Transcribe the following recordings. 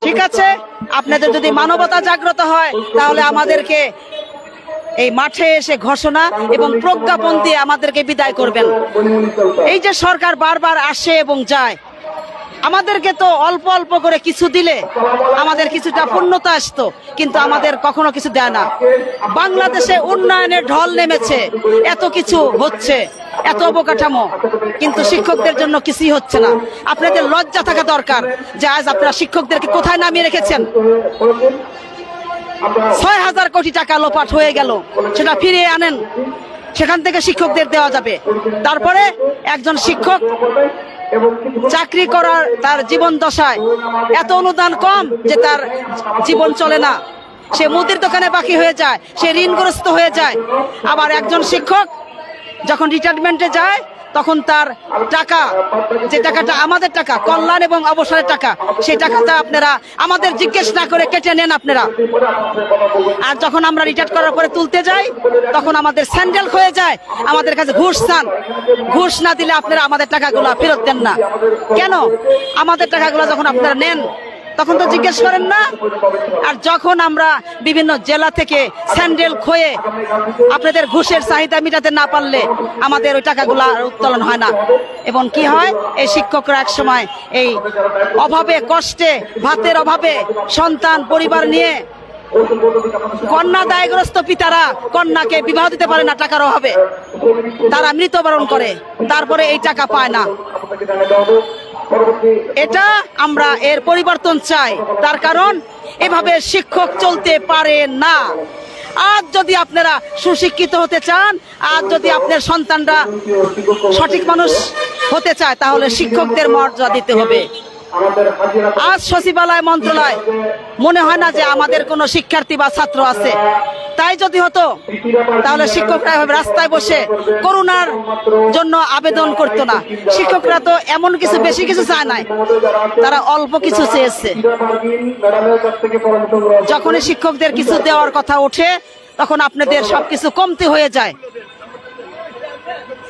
ঠিক আছে, আপনাদের যদি মানবতা জাগ্রত হয় তাহলে আমাদেরকে এই মাঠে এসে ঘোষণা এবং প্রজ্ঞাপন দিয়ে আমাদেরকে বিদায় করবেন। এই যে সরকার বারবার আসে এবং যায়, আমাদেরকে তো অল্প অল্প করে কিছু দিলে আমাদের কিছুটা পূর্ণতা আসতো, কিন্তু আমাদের কখনো কিছু দেয় না। বাংলাদেশে উন্নয়নের ঢল নেমেছে, এত কিছু হচ্ছে, এত অবকাঠামো, কিন্তু শিক্ষকদের জন্য কিছুই হচ্ছে না। আপনাদের লজ্জা থাকা দরকার যে আজ আপনারা শিক্ষকদেরকে কোথায় নামিয়ে রেখেছেন। ৬,০০০ কোটি টাকা লোপাট হয়ে গেল, সেটা ফিরিয়ে আনেন, সেখান থেকে শিক্ষকদের দেওয়া যাবে। তারপরে একজন শিক্ষক চাকরি করার তার জীবন দশায় এত অনুদান কম যে তার জীবন চলে না, সে মুদির দোকানে বাকি হয়ে যায়, সে ঋণগ্রস্ত হয়ে যায়। আবার একজন শিক্ষক যখন রিটায়ারমেন্টে যায় তখন তার টাকা, যে টাকাটা আমাদের টাকা, কল্যাণ এবং অবসরের টাকা, সেই টাকাটা আপনারা আমাদের জিজ্ঞেস না করে কেটে নেন আপনারা। আর যখন আমরা রিটায়ার করার পরে তুলতে যাই তখন আমাদের স্যান্ডেল হয়ে যায়, আমাদের কাছে ঘুষ চান। ঘুষ না দিলে আপনারা আমাদের টাকাগুলো ফেরত দেন না কেন? আমাদের টাকাগুলো যখন আপনারা নেন তখন তো জিজ্ঞেস করেন না। আর যখন আমরা বিভিন্ন জেলা থেকে স্যান্ডেল খয়ে আপনাদের ঘুষের চাহিদা মিটাতে না পারলে আমাদের ওই টাকাগুলো উত্তোলন হয় না। এবং কি হয়, এই শিক্ষকরা এক সময় এই অভাবে, কষ্টে, ভাতের অভাবে সন্তান পরিবার নিয়ে, কন্যা দায়গ্রস্ত পিতারা কন্যাকে বিবাহ দিতে পারে না টাকার অভাবে, তারা মৃত্যুবরণ করে, তারপরে এই টাকা পায় না। এটা আমরা এর পরিবর্তন চাই। তার কারণ এভাবে শিক্ষক চলতে পারে না। আজ যদি আপনারা সুশিক্ষিত হতে চান, আজ যদি আপনার সন্তানরা সঠিক মানুষ হতে চায়, তাহলে শিক্ষকদের মর্যাদা দিতে হবে। আজ সচিবালয়, মন্ত্রণালয় মনে হয় না যে আমাদের কোনো শিক্ষার্থী বা ছাত্র আছে। তাই যদি হতো তাহলে শিক্ষকরা রাস্তায় বসে করোনার জন্য আবেদন করতো না। শিক্ষকরা তো এমন কিছু বেশি কিছু চায় নাই, তারা অল্প কিছু চেয়েছে। যখনই শিক্ষকদের কিছু দেওয়ার কথা ওঠে তখন আপনাদের সবকিছু কমতি হয়ে যায়,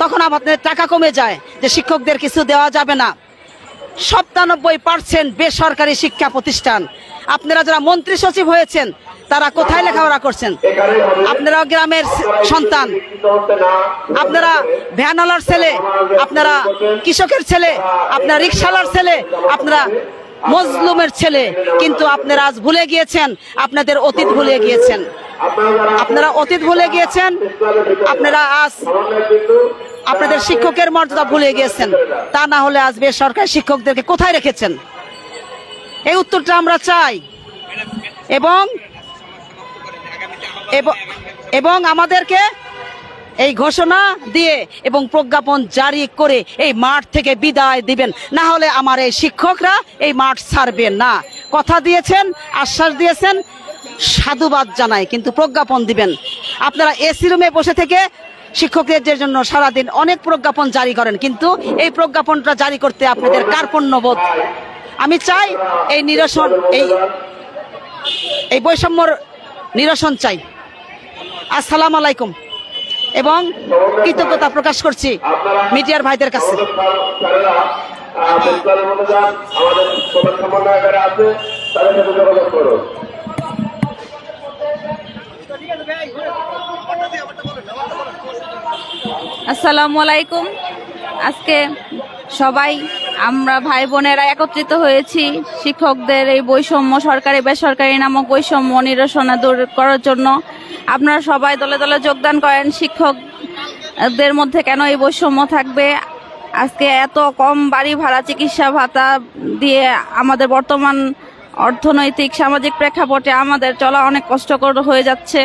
তখন আপনাদের টাকা কমে যায় যে শিক্ষকদের কিছু দেওয়া যাবে না। 97% বেসরকারি শিক্ষা প্রতিষ্ঠান। আপনারা যারা মন্ত্রী সচিব হয়েছেন তারা কোথায় লেখাপড়া করছেন? আপনারা গ্রামের সন্তান, আপনারা ভ্যানওয়ালার ছেলে, আপনারা কৃষকের ছেলে, আপনারা রিক্সাওয়ালার ছেলে, আপনারা মজলুমের ছেলে, কিন্তু আপনারা আজ ভুলে গিয়েছেন, আপনাদের অতীত ভুলে গিয়েছেন, আপনারা অতীত ভুলে গিয়েছেন, আপনারা আজ আপনাদের শিক্ষকের মর্যাদা ভুলে গিয়েছেন। তা না হলে আজ বেসরকারি শিক্ষকদেরকে কোথায় রেখেছেন? এই উত্তরটা আমরা চাই। এবং আমাদেরকে এই ঘোষণা দিয়ে এবং প্রজ্ঞাপন জারি করে এই মাঠ থেকে বিদায় দিবেন, না হলে আমার এই শিক্ষকরা এই মাঠ ছাড়বে না। কথা দিয়েছেন, আশ্বাস দিয়েছেন, সাধুবাদ জানাই, কিন্তু প্রজ্ঞাপন দিবেন। আপনারা এসি রুমে বসে থেকে শিক্ষকদের জন্য সারাদিন অনেক প্রজ্ঞাপন জারি করেন, কিন্তু এই প্রজ্ঞাপনটা জারি করতে আপনাদের কার্পণ্যবোধ। আমি চাই এই নিরসন, এই বৈষম্যর নিরসন চাই। আসসালামু আলাইকুম। এবং কৃতজ্ঞতা প্রকাশ করছি মিডিয়ার ভাইদের কাছে। আসসালামু আলাইকুম। আজকে সবাই আমরা ভাই বোনেরা একত্রিত হয়েছি শিক্ষকদের এই বৈষম্য, সরকারি বেসরকারি নামক বৈষম্য নিরসন দূর করার জন্য। আপনারা সবাই দলে দলে যোগদান করেন। শিক্ষকদের মধ্যে কেন এই বৈষম্য থাকবে? আজকে এত কম বাড়ি ভাড়া, চিকিৎসা ভাতা দিয়ে আমাদের বর্তমান অর্থনৈতিক সামাজিক প্রেক্ষাপটে আমাদের চলা অনেক কষ্টকর হয়ে যাচ্ছে।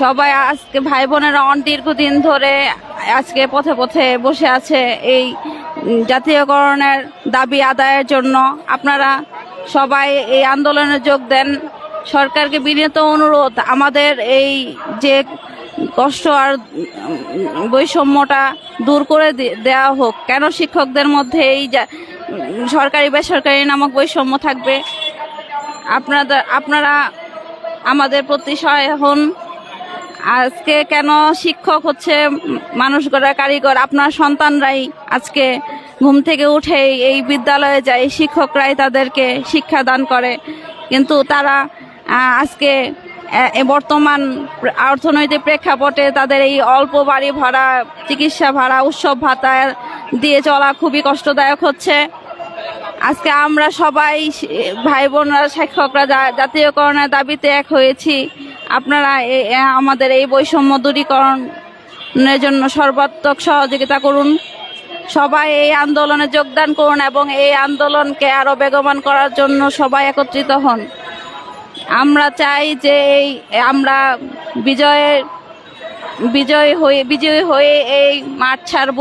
সবাই আজকে ভাই বোনেরা দীর্ঘদিন ধরে আজকে পথে পথে বসে আছে এই জাতীয়করণের দাবি আদায়ের জন্য। আপনারা সবাই এই আন্দোলনে যোগ দেন। সরকারকে বিনীত অনুরোধ, আমাদের এই যে কষ্ট আর বৈষম্যটা দূর করে দেওয়া হোক। কেন শিক্ষকদের মধ্যে এই সরকারি বেসরকারি নামক বৈষম্য থাকবে? আপনারা আমাদের প্রতি সহায় হন। আজকে কেন শিক্ষক হচ্ছে মানুষ গড়া কারিগর? আপনার সন্তানরাই আজকে ঘুম থেকে উঠেই এই বিদ্যালয়ে যায়, শিক্ষকরাই তাদেরকে শিক্ষা দান করে। কিন্তু তারা আজকে বর্তমান অর্থনৈতিক প্রেক্ষাপটে তাদের এই অল্প বাড়ি ভাড়া, চিকিৎসা ভাড়া, উৎসব ভাতা দিয়ে চলা খুবই কষ্টদায়ক হচ্ছে। আজকে আমরা সবাই ভাই বোনরা শিক্ষকরা জাতীয়করণের দাবিতে এক হয়েছি। আপনারা আমাদের এই বৈষম্য দূরীকরণের জন্য সর্বাত্মক সহযোগিতা করুন। সবাই এই আন্দোলনে যোগদান করুন এবং এই আন্দোলনকে আরো বেগবান করার জন্য সবাই একত্রিত হন। আমরা চাই যে আমরা বিজয়ী হয়ে এই মাঠ ছাড়ব।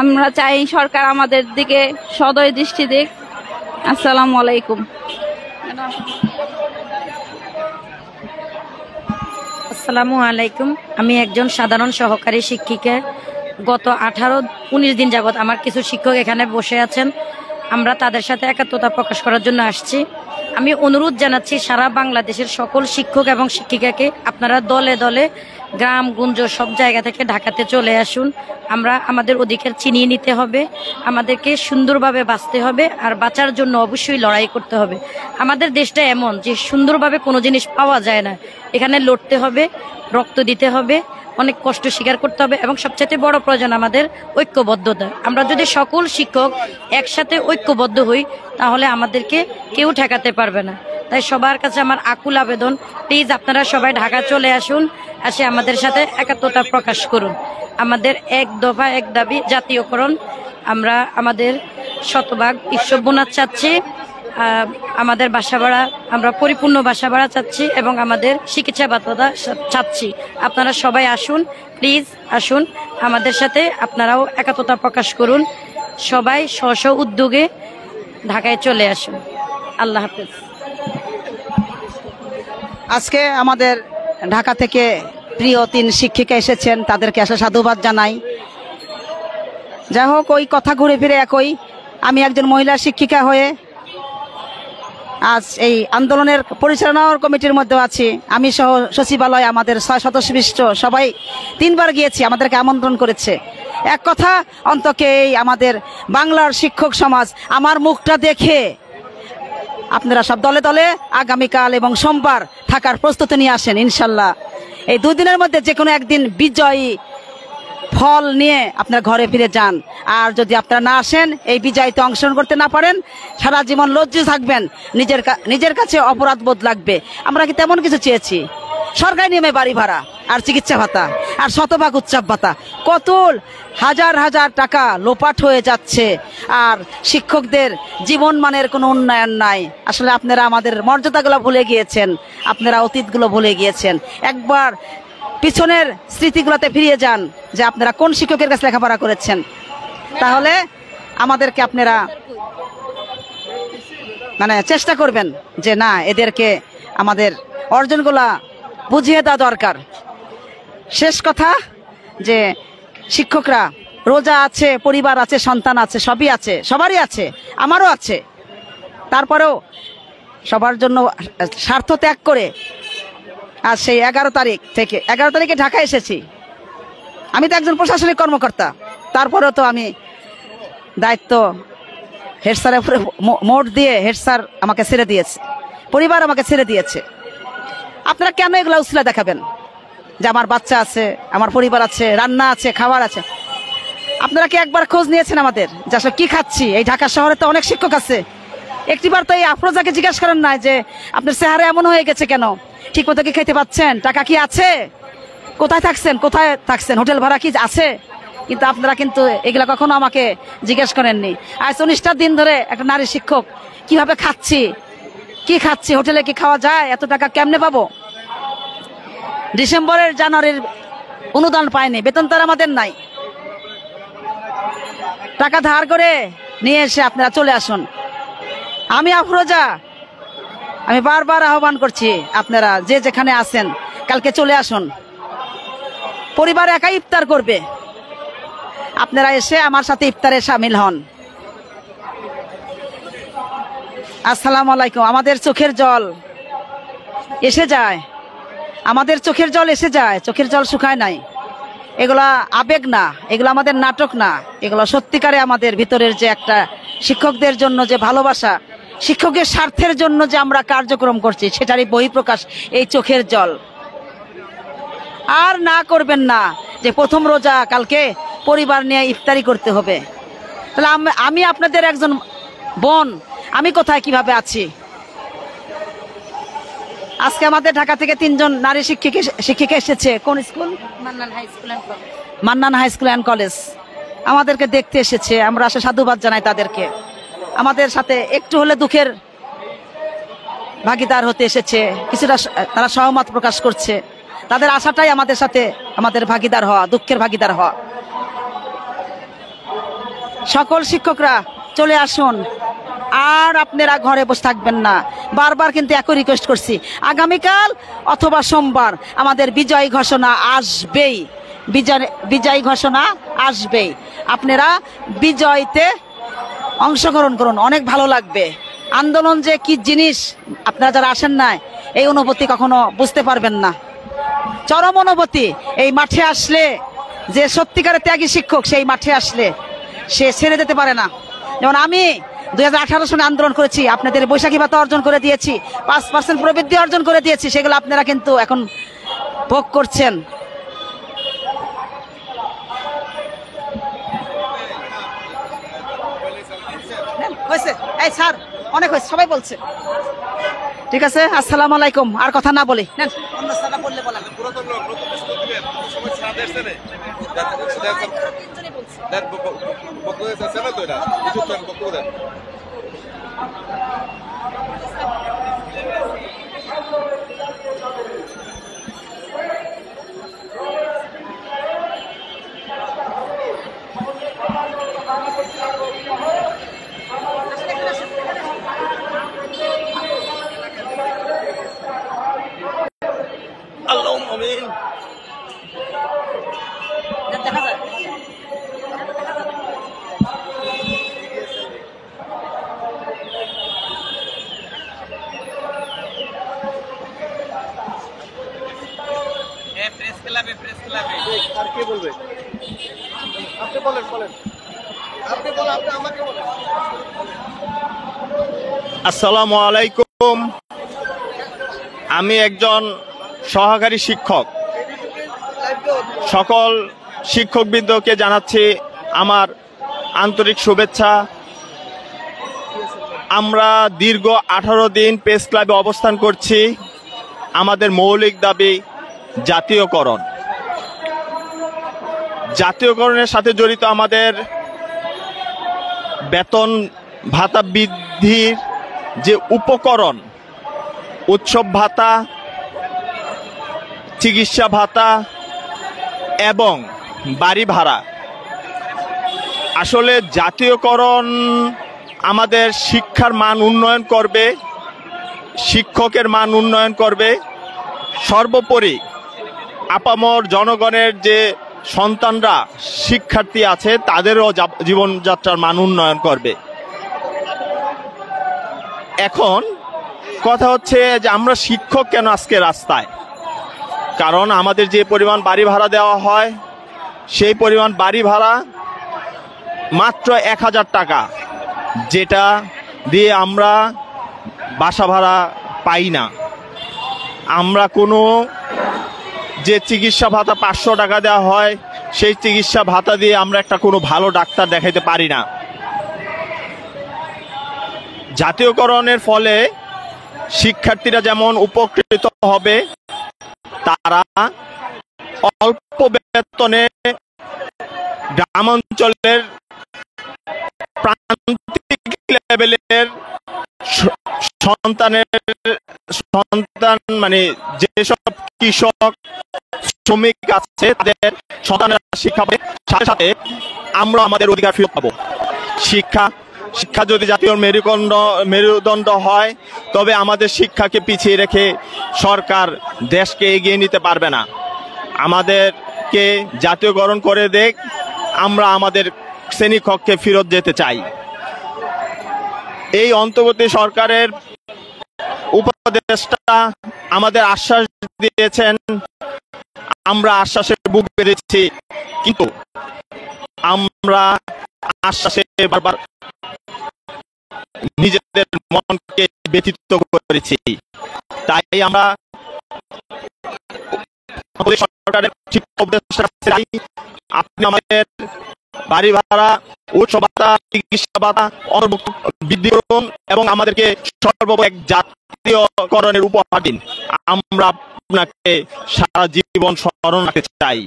আমরা চাই সরকার আমাদের দিকে সদয় দৃষ্টি দিক। আসসালামু আলাইকুম। আসসালামু আলাইকুম। আমি একজন সাধারণ সহকারী শিক্ষিকা। গত 18-19 দিন যাবৎ আমার কিছু শিক্ষক এখানে বসে আছেন। আমরা তাদের সাথে একাত্মতা প্রকাশ করার জন্য আসছি। আমি অনুরোধ জানাচ্ছি সারা বাংলাদেশের সকল শিক্ষক এবং শিক্ষিকাকে, আপনারা দলে দলে গ্রামগঞ্জ সব জায়গা থেকে ঢাকাতে চলে আসুন। আমরা আমাদের অধিকার ছিনিয়ে নিতে হবে, আমাদেরকে সুন্দরভাবে বাঁচতে হবে, আর বাঁচার জন্য অবশ্যই লড়াই করতে হবে। আমাদের দেশটা এমন যে সুন্দরভাবে কোনো জিনিস পাওয়া যায় না। এখানে লড়তে হবে, রক্ত দিতে হবে, অনেক কষ্ট স্বীকার করতে হবে, এবং সবচেয়ে বড় প্রয়োজন আমাদের ঐক্যবদ্ধতা। আমরা যদি সকল শিক্ষক একসাথে ঐক্যবদ্ধ হই তাহলে আমাদেরকে কেউ ঠেকাতে পারবে না। তাই সবার কাছে আমার আকুল আবেদন, প্লিজ আপনারা সবাই ঢাকা চলে আসুন, এসে আমাদের সাথে একাত্মতা প্রকাশ করুন। আমাদের এক দফা এক দাবি জাতীয়করণ। আমরা আমাদের শতভাগ ইসব বোনাস চাচ্ছি, আমাদের বাসা ভাড়া, আমরা পরিপূর্ণ বাসা ভাড়া চাচ্ছি, এবং আমাদের চিকিৎসা ভাতা চাচ্ছি। আপনারা সবাই আসুন, প্লিজ আসুন আমাদের সাথে, আপনারাও একাত্মতা প্রকাশ করুন। সবাই স্ব উদ্যোগে ঢাকায় চলে আসুন। আল্লাহ হাফেজ। আজকে আমাদের ঢাকা থেকে প্রিয় 3 শিক্ষিকা এসেছেন, তাদেরকে আসলে সাধুবাদ জানাই। যাই হোক, ওই কথা ঘুরে ফিরে একই। আমি একজন মহিলা শিক্ষিকা হয়ে আজ এই আন্দোলনের পরিচালনা কমিটির মধ্যে আছি। আমি সহ সচিবালয় আমাদের 6 সদস্য বিশিষ্ট সবাই 3 বার গিয়েছি, আমাদেরকে আমন্ত্রণ করেছে। এক কথা অন্তকে এই আমাদের বাংলার শিক্ষক সমাজ আমার মুখটা দেখে আপনারা সব দলে দলে আগামীকাল এবং সোমবার থাকার প্রস্তুতি নিয়ে আসেন। ইনশাল্লাহ এই 2 দিনের মধ্যে যে কোনো একদিন বিজয়ী ফল নিয়ে আপনার ঘরে ফিরে যান। আর যদি আপনারা না আসেন, এই বিজয়ীতে অংশগ্রহণ করতে না পারেন, সারা জীবন লজ্জিত থাকবেন, নিজের কাছে অপরাধ বোধ লাগবে। আমরা কি তেমন কিছু চেয়েছি? সরকারি নিয়মে বাড়ি ভাড়া আর চিকিৎসা ভাতা আর শতভাগ উৎসব ভাতা, কত হাজার হাজার টাকা লোপাট হয়ে যাচ্ছে, আর শিক্ষকদের জীবন মানের কোনো উন্নয়ন নাই। আসলে আপনারা আমাদের মর্যাদাগুলো ভুলে গিয়েছেন, আপনারা অতীতগুলো ভুলে গিয়েছেন। একবার পিছনের স্মৃতিগুলোতে ফিরিয়ে যান যে আপনারা কোন শিক্ষকের কাছে লেখাপড়া করেছেন, তাহলে আমাদেরকে আপনারা চেষ্টা করবেন যে না, এদেরকে আমাদের অর্জনগুলা বুঝিয়ে দেওয়া দরকার। শেষ কথা যে শিক্ষকরা রোজা আছে, পরিবার আছে, সন্তান আছে, সবই আছে, সবারই আছে, আমারও আছে। তারপরেও সবার জন্য স্বার্থ ত্যাগ করে আজ সেই 11 তারিখে ঢাকা এসেছি। আমি তো একজন প্রশাসনিক কর্মকর্তা, তারপরেও তো আমি দায়িত্ব হেড স্যারের উপরে মোট দিয়ে হেড স্যার আমাকে ছেড়ে দিয়েছে, পরিবার আমাকে ছেড়ে দিয়েছে। আপনারা কেন এগুলো উসিলা দেখাবেন যে আমার বাচ্চা আছে, আমার পরিবার আছে, রান্না আছে, খাবার আছে? আপনারা কি একবার খোঁজ নিয়েছেন আমাদের যে আসলে কি খাচ্ছি? এই ঢাকা শহরে তো অনেক শিক্ষক আছে, একটিবার তো এই আফরোজাকে জিজ্ঞাসা করেন না যে আপনার চেহারা এমন হয়ে গেছে কেন? ঠিক মতো কি খেতে পাচ্ছেন? টাকা কি আছে? কোথায় থাকছেন? হোটেল ভাড়া কি আছে? কিন্তু আপনারা কিন্তু এগুলা কখনো আমাকে জিজ্ঞেস করেননি। আজ 19টা দিন ধরে একটা নারী শিক্ষক কিভাবে কি খাচ্ছি, হোটেলে কি খাওয়া যায়, এত টাকা কেমনে পাবো? ডিসেম্বরের জানুয়ারির অনুদান পায়নি, বেতন তার আমাদের নাই। টাকা ধার করে নিয়ে এসে আপনারা চলে আসুন। আমি আফরোজা, আমি বারবার আহ্বান করছি, আপনারা যে যেখানে আছেন কালকে চলে আসুন। পরিবার একাই ইফতার করবে, আপনারা এসে আমার সাথে ইফতারে শামিল হন। আসসালামু আলাইকুম। আমাদের চোখের জল এসে যায়, চোখের জল শুকায় নাই। এগুলা আবেগ না, এগুলো আমাদের নাটক না, এগুলো সত্যিকারে আমাদের ভিতরের যে একটা শিক্ষকদের জন্য যে ভালোবাসা, শিক্ষকের স্বার্থের জন্য যে আমরা কার্যক্রম করছি সেটারই বহিঃপ্রকাশ এই চোখের জল। আর না করবেন না যে প্রথম রোজা কালকে পরিবার নিয়ে ইফতারি করতে হবে। তাহলে আমি আপনাদের একজন বোন, আমি কোথায় কিভাবে আছি? আজকে আমাদের ঢাকা থেকে 3 জন নারী শিক্ষিকা এসেছে। কোন school? Mannan high school and college. Mannan high school and college আমাদেরকে দেখতে এসেছে। আমরা আসলে সাধুবাদ জানাই তাদেরকে। আমাদের সাথে একটু হলে দুঃখের ভাগিদার হতে এসেছে, কিছুটা তারা সহমত প্রকাশ করছে। তাদের আশাটাই আমাদের সাথে আমাদের ভাগিদার হওয়া, দুঃখের ভাগিদার হওয়া। সকল শিক্ষকরা চলে আসুন, আর আপনারা ঘরে বসে থাকবেন না। বারবার কিন্তু একই রিকোয়েস্ট করছি, আগামীকাল অথবা সোমবার আমাদের বিজয় ঘোষণা আসবেই, বিজয় ঘোষণা আসবেই। আপনারা বিজয়তে অংশগ্রহণ করুন, অনেক ভালো লাগবে। আন্দোলন যে কি জিনিস আপনারা যারা আসেন না, এই অনুভূতি কখনো বুঝতে পারবেন না। চরম অনুভূতি এই মাঠে আসলে, যে সত্যিকারের ত্যাগী শিক্ষক সেই মাঠে আসলে সে ছেড়ে যেতে পারে না। যেমন আমি 2018 সালে আন্দোলন করেছি, আপনাদের বৈশাখী ভাতা অর্জন করে দিয়েছি, 5% প্রবৃদ্ধি অর্জন করে দিয়েছি, সেগুলো আপনারা কিন্তু এখন ভোগ করছেন। হয়েছে এই স্যার, অনেক হয়েছে, সবাই বলছে। ঠিক আছে, আসসালামু আলাইকুম। আর কথা না বলি, নেন অন্য স্যাররা বললে বলেন। দেখা যায় প্রেস ক্লাবে আর কে বলবে? আপনি বলেন, আপনি বলেন, আপনি আমাকে বলেন। আসসালামু আলাইকুম। আমি একজন সহকারী শিক্ষক। সকল শিক্ষকবৃন্দকে জানাচ্ছি আমার আন্তরিক শুভেচ্ছা। আমরা দীর্ঘ 18 দিন প্রেস ক্লাবে অবস্থান করছি। আমাদের মৌলিক দাবি জাতীয়করণ। জাতীয়করণের সাথে জড়িত আমাদের বেতন ভাতা বৃদ্ধির যে উপকরণ, উৎসব ভাতা, চিকিৎসা ভাতা এবং বাড়ি ভাড়া, আসলে জাতীয়করণ আমাদের শিক্ষার মান উন্নয়ন করবে, শিক্ষকের মান উন্নয়ন করবে, সর্বোপরি আপামর জনগণের যে সন্তানরা শিক্ষার্থী আছে তাদেরও জীবনযাত্রার মান উন্নয়ন করবে। এখন কথা হচ্ছে যে আমরা শিক্ষক কেন আজকে রাস্তায়? কারণ আমাদের যে পরিমাণ বাড়ি ভাড়া দেওয়া হয় সেই পরিমাণ বাড়ি ভাড়া মাত্র 1000 টাকা, যেটা দিয়ে আমরা বাসা ভাড়া পাই না। আমরা কোনো যে চিকিৎসা ভাতা 500 টাকা দেওয়া হয় সেই চিকিৎসা ভাতা দিয়ে আমরা একটা কোনো ভালো ডাক্তার দেখাইতে পারি না। জাতীয়করণের ফলে শিক্ষার্থীরা যেমন উপকৃত হবে, তারা অল্প বেতনে গ্রামাঞ্চলের প্রান্তিক লেভেলের সন্তান মানে যেসব কৃষক শ্রমিক আছে তাদের সন্তানেরা শিক্ষা পাবে, সাথে সাথে আমরা আমাদের অধিকার ফিরে পাবো। শিক্ষা যদি জাতীয় মেরুদণ্ড হয়, তবে আমাদের শিক্ষাকে পিছিয়ে রেখে সরকার দেশকে এগিয়ে নিতে পারবে না। আমাদেরকে জাতীয়করণ করে দেখ, আমরা আমাদের শ্রেণীকক্ষে ফেরত যেতে চাই। এই অন্তর্বর্তী সরকারের উপদেষ্টা আমাদের আশ্বাস দিয়েছেন, আমরা আশ্বাসের বুক বেঁধেছি, কিন্তু আমরা আশ্বাসে বারবার নিজেদের মনকে ব্যথিত করেছি। তাই আমরা সরকারের শিক্ষা উপদেষ্টার কাছে চাই, আপনি আমাদের বাড়ি ভাড়া, উৎস ভাতা, চিকিৎসা ভাতা অন্তর্ভুক্ত বৃদ্ধি করুন এবং আমাদেরকে সর্বোপরি এক জাতীয়করণের উপহার দিন। আমরা আপনাকে সারা জীবন স্মরণ রাখতে চাই।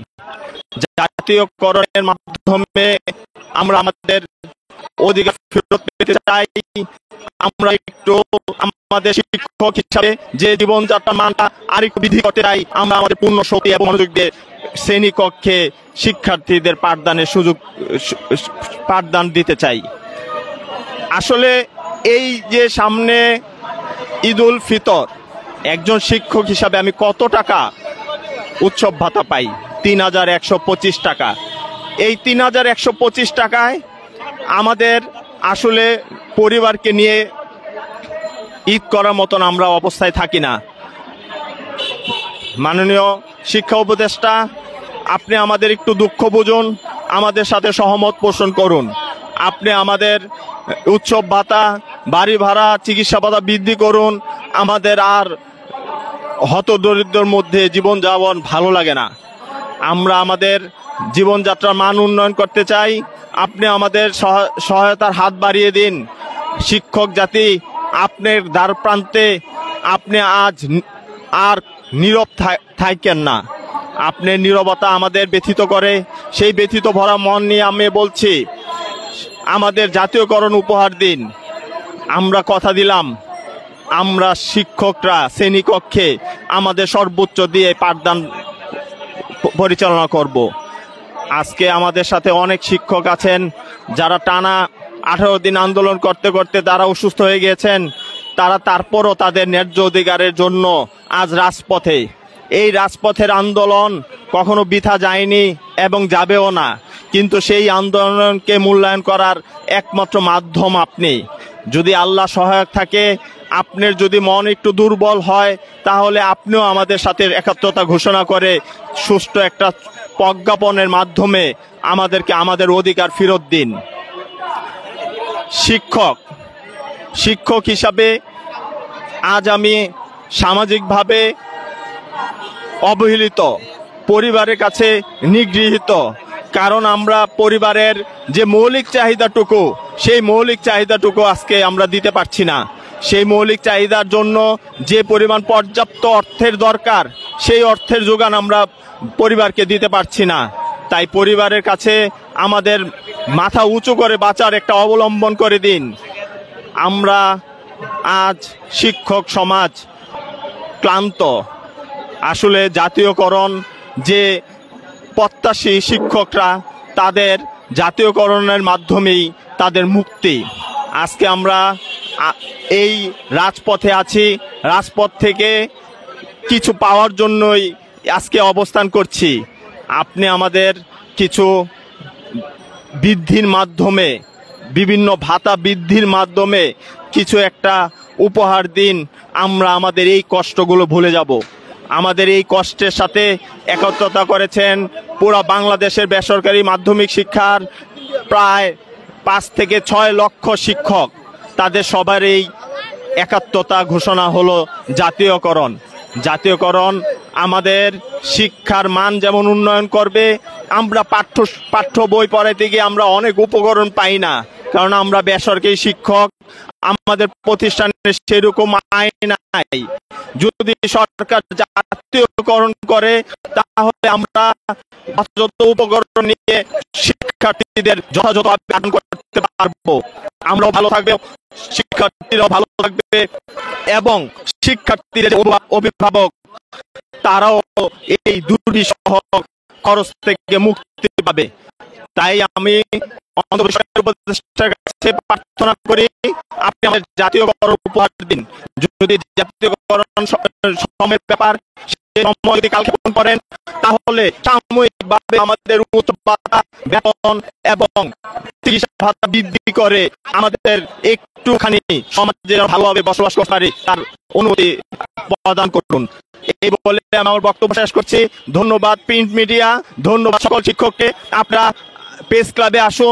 জাতীয়করণের মাধ্যমে আমরা আমাদের অধিকার ফেরত পেতে চাই। আমরা একটু আমাদের শিক্ষক হিসাবে যে জীবনযাত্রার মানটা আরেকটু বৃদ্ধি করতে চাই। আমরা আমাদের পূর্ণ শক্তি এবং মনোযোগ দিয়ে শ্রেণীকক্ষে শিক্ষার্থীদের পাঠদান দিতে চাই। আসলে এই যে সামনে ঈদুল ফিতর, একজন শিক্ষক হিসাবে আমি কত টাকা উৎসব ভাতা পাই? ৩,১২৫ টাকা। এই ৩,১২৫ টাকায় আমাদের আসলে পরিবারকে নিয়ে ঈদ করার মতন আমরা অবস্থায় থাকি না। মাননীয় শিক্ষা উপদেষ্টা, আপনি আমাদের একটু দুঃখ বুঝুন, আমাদের সাথে সহমত পোষণ করুন। আপনি আমাদের উৎসব ভাতা, বাড়ি ভাড়া, চিকিৎসা ভাতা বৃদ্ধি করুন। আমাদের আর হতদরিদ্রের মধ্যে জীবনযাপন ভালো লাগে না। আমরা আমাদের জীবনযাত্রার মান উন্নয়ন করতে চাই। আপনি আমাদের সহায়তার হাত বাড়িয়ে দিন। শিক্ষক জাতি আপনার দ্বার প্রান্তে, আপনি আজ আর নীরব থাকেন না। আপনার নীরবতা আমাদের ব্যথিত করে। সেই ব্যথিত ভরা মন নিয়ে আমি বলছি, আমাদের জাতীয়করণ উপহার দিন। আমরা কথা দিলাম, আমরা শিক্ষকরা শ্রেণীকক্ষে আমাদের সর্বোচ্চ দিয়ে পাঠদান পরিচালনা করব। আজকে আমাদের সাথে অনেক শিক্ষক আছেন যারা টানা 18 দিন আন্দোলন করতে করতে তারা অসুস্থ হয়ে গিয়েছেন। তারা তারপরও তাদের ন্যায্য অধিকারের জন্য আজ রাজপথে। এই রাজপথের আন্দোলন কখনো বৃথা যায়নি এবং যাবেও না, কিন্তু সেই আন্দোলনকে মূল্যায়ন করার একমাত্র মাধ্যম আপনি। যদি আল্লাহ সহায়ক থাকে, আপনার যদি মন একটু দুর্বল হয়, তাহলে আপনিও আমাদের সাথে একাত্মতা ঘোষণা করে সুষ্ঠু একটা প্রজ্ঞাপনের মাধ্যমে আমাদেরকে আমাদের অধিকার ফেরত দিন। শিক্ষক হিসাবে আজ আমি সামাজিকভাবে অবহেলিত, পরিবারের কাছে নিগৃহীত। কারণ আমরা পরিবারের যে মৌলিক চাহিদাটুকু, সেই মৌলিক চাহিদাটুকু আজকে আমরা দিতে পারছি না। সেই মৌলিক চাহিদার জন্য যে পরিমাণ পর্যাপ্ত অর্থের দরকার, সেই অর্থের যোগান আমরা পরিবারকে দিতে পারছি না। তাই পরিবারের কাছে আমাদের মাথা উঁচু করে বাঁচার একটা অবলম্বন করে দিন। আমরা আজ শিক্ষক সমাজ ক্লান্ত। আসলে জাতীয়করণ যে প্রত্যাশী শিক্ষকরা, তাদের জাতীয়করণের মাধ্যমেই তাদের মুক্তি। আজকে আমরা এই রাজপথে আছি, রাজপথ থেকে কিছু পাওয়ার জন্যই আজকে অবস্থান করছি। আপনি আমাদের কিছু বৃদ্ধির মাধ্যমে, বিভিন্ন ভাতা বৃদ্ধির মাধ্যমে কিছু একটা উপহার দিন। আমরা আমাদের এই কষ্টগুলো ভুলে যাব। আমাদের এই কষ্টের সাথে একত্রতা করেছেন পুরো বাংলাদেশের বেসরকারি মাধ্যমিক শিক্ষার প্রায় 5 থেকে 6 লক্ষ শিক্ষক। তাদের সবার এই একাত্মতা ঘোষণা হলো জাতীয়করণ। জাতীয়করণ আমাদের শিক্ষার মান যেমন উন্নয়ন করবে, আমরা পাঠ্য বই পড়াইতে গিয়ে আমরা অনেক উপকরণ পাই না, কারণ আমরা বেসরকারি শিক্ষক, আমাদের প্রতিষ্ঠানে সেরকম আইন নাই। যদি সরকার জাতীয়করণ করে, তাহলে আমরা যথাযথ উপকরণ নিয়ে শিক্ষার্থীদের যথাযথভাবে পালন করতে পারবো। আমরাও ভালো থাকবে, শিক্ষার্থীরাও ভালো থাকবে এবং শিক্ষার্থীদের অভিভাবক তারাও এই দুর্বিষহ খরচ থেকে মুক্তি পাবে। তাই আমি উপদেষ্টার কাছে প্রার্থনা করি, আপনি আমাদের জাতীয়করণ উপহার দিন। যদি জাতীয়করণ সময়ের ব্যাপার যদি কালক্ষেপণ করেন, তাহলে সাময়িকভাবে আমাদের উচ্চ ভাতা, বেতন এবং চিকিৎসা ভাতা বৃদ্ধি করে আমাদের একটুখানি সমাজে ভালোভাবে বসবাস করতে পারি তার অনুমতি প্রদান করুন। এই বলে আমি আমার বক্তব্য শেষ করছি। ধন্যবাদ প্রিন্ট মিডিয়া, ধন্যবাদ সকল শিক্ষককে। আপনারা প্রেস ক্লাবে আসুন।